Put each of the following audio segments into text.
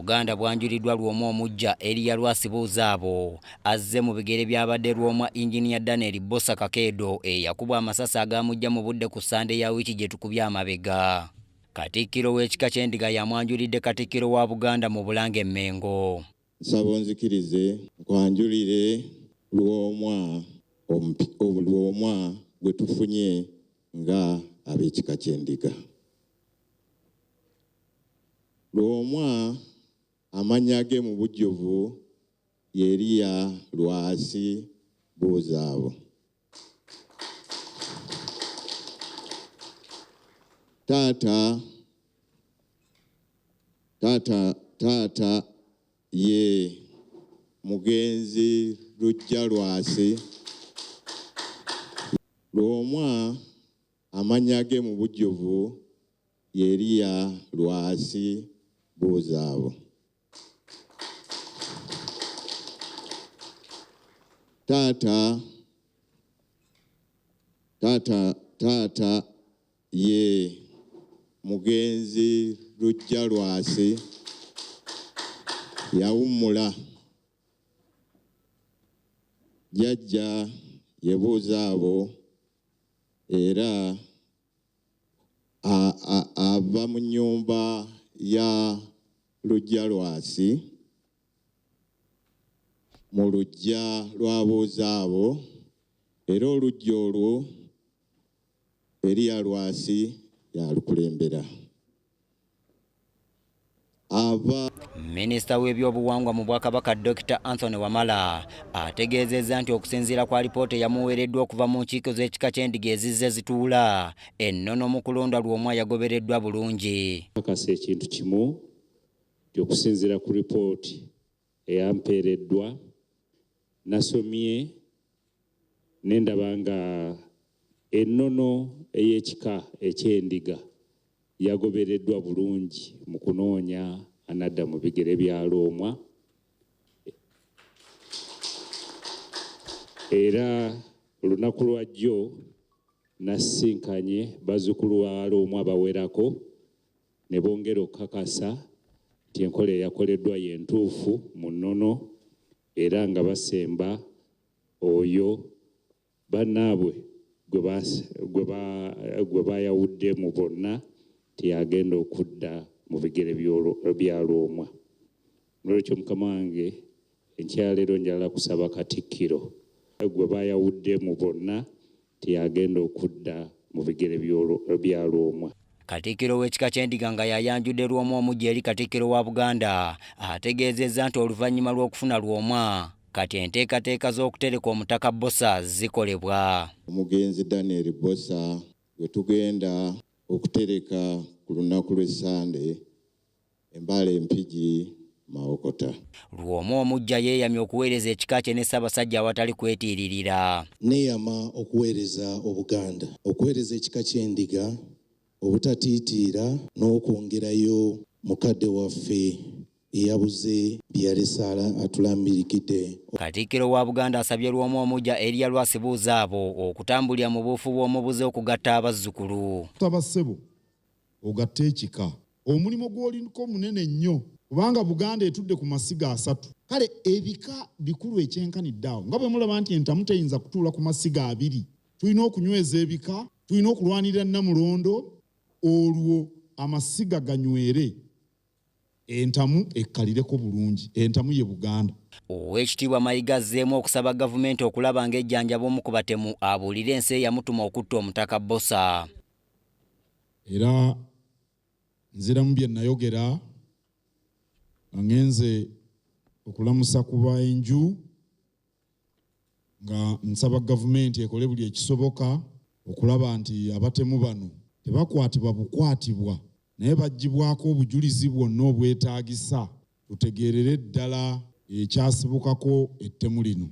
Obuganda bwanjuliddwa Lwomwa omujja Elia Lwasibuuza abo azze mu bigere byabadde Lwomwa Engineer Daniel Bossa Kakeedo eyakubwa amasasi agaamujja mu budde ku Sande ya wiiki gye tukubye amabega. Katikkiro w'ekika ky'Endiga yamwanjulidde Katikkiro wa Buganda mu Bulange Mmengo. Nsaba onzikirize nkwanjulire Lwomwa gwe tufunye nga ab'ekika ky'Endiga. Lwomwa amannya ge mu bujjuvu Elia Lwasibuuza abo. Taata ye mugenzi Lujja Lwasi. Lwomwa amannya ge mu bujjuvu Elia Lwasibuuza abo. Taata ye mugenzi Lujja Lwasi yawummula. Jjajja yebuuza abo era ava mu nnyumba ya Lujja Lwasi mu luggya lw'abuuza abo era oluggya olwo Elia Lwasi yalukulembera. Minisita w'ebyobuwangwa mu Bwakabaka Dr. Anthony Wamala ategeezezza nti okusinziira kwa alipoota eyamuweereddwa okuva mu nkiiko z'ekika ky'Endiga ezizze zituula, ennono mu kulonda Lwomwa yagobereddwa bulungi. Akasa ekintu kimu okusinziira ku lipooti eyampeereddwa, nasomye n'endaba nga ennono ey'ekika eky'Endiga yagobereddwa bulungi mu kunoonya anadda mu bigere bya Lwomwa. Era olunaku lwajjo nasisinkanye bazzukulu ba Lwomwa abawerako ne bongera okukakasa nti enkola eyakoleddwa y'entuufu mu nnono era nga basemba oyo bannaabwe gwe bayawuddemu bonna tiyagenda okudda mu bigere bya Lwomwa. N'olwekyo mukama wange enkyaleero njagala kusaba Katikkiro gwe bayawuddemu bonna tiyagenda okudda mu bigere bya Lwomwa. Katikkiro w'ekika ky'Endiga nga yayanjudde Lwomwa omujja eri Katikkiro wa Buganda ategeezezza nti oluvannyuma lw'okufuna Lwomwa kati enteekateeka z'okutereka omutaka Bossa zikolebwa. Omugenzi Daniel Bossa gwe tugenda okutereka ku lunaku lw'Essande Embale Mpigi Mawokota. Lwomwa omujja yeeyamye okuweereza ekika kye ne Ssaabasajja awatali kwetiiririra. Neeyama okuweereza Obuganda, okuweereza ekika ky'Endiga, obutatiitiira n'okwongerayo mukadde waffe eyabuze byalesaala atulambirikidde. Katikkiro wa Buganda asabye Lwomwa omujja Elia Lwasibuuza abo okutambulira mu buufu bw'omubuze okugatta abazzukulu. Tabassebo ogatte ekika, omulimu gw'oliko munene nnyo kubanga Buganda etudde ku masiga 3. Kale ebika bikulu ekyenkanidde awo nga bwe mulaba nti entamu teyinza kutuula ku masiga 2. Tulina okunyweza ebika, tulina okulwanirira Namulondo, olwo amasiga ganywere entamu ekkalireko bulungi. Entamu ye Buganda. Oweekitiibwa Mayiga azzeemu okusaba gavumenti okulaba ng'ejjanjaba omu ku batemu abuulire ensi eyamutuma okutta omutaka Bossa. Era nziramu bye nayogera nga ngenze okulamusa kuba enju nga nsaba gavumenti ekole buli ekisoboka okulaba nti abatemu bano tebakwatibwa bukwatibwa naye baggyibwako obujulizi bwonna obwetaagisa tutegeerere ddala ekyasibukako ettemu lino.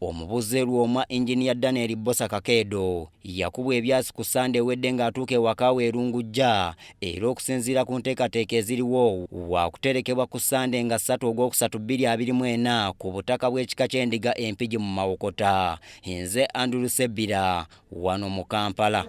Omubuze Lwomwa Engineer Daniel Bossa Kakeedo yakubwa ebyasi ku Sande ewedde ng'atuuka ewaka we Erungujja era okusinziira ku nteekateeka eziriwo waakuterekebwa ku Sande nga 3 Ogwokusatu 2024 ku butaka bw'ekika ky'Endiga Empigi mu Mawokota. Nze Andrew Sebbira wano mu Kampala.